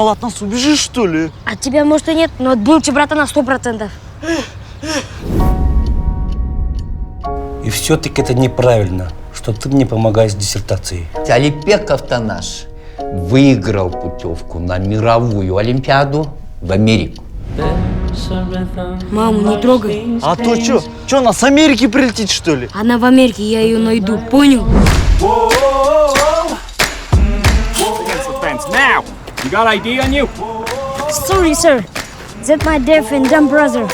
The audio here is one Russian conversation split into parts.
думал, от нас убежишь, что ли? От тебя, может, и нет, но от Булчи брата на 100%. И все-таки это неправильно, что ты мне помогаешь с диссертацией. Алипеков-то наш выиграл путевку на мировую олимпиаду в Америку. Маму не трогай. А то что? Что, она с Америки прилетит, что ли? Она в Америке, я ее найду, понял? Now, you got ID on you? Sorry, sir. That my deaf and dumb brother.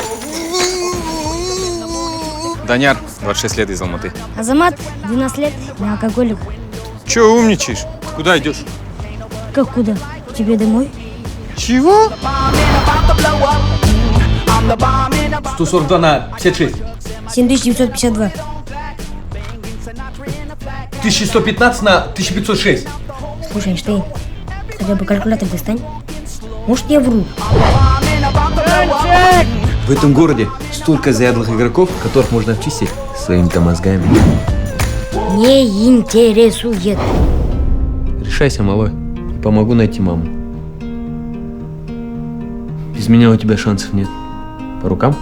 Даняр, 26 лет из Алматы. Азамат, 12 лет, на алкоголик. Чего умничаешь? Куда идешь? Как куда? К тебе домой? Чего? 142 на 56. 7952. 1115 на 1506. Слушай, Эйнштейн, ты хотя бы калькулятор достань. Может, я вру? В этом городе столько заядлых игроков, которых можно обчистить своими-то мозгами. Не интересует. Решайся, малой. Я помогу найти маму. Без меня у тебя шансов нет. По рукам?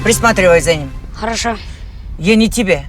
Присматривай за ним. Хорошо. Я не тебе.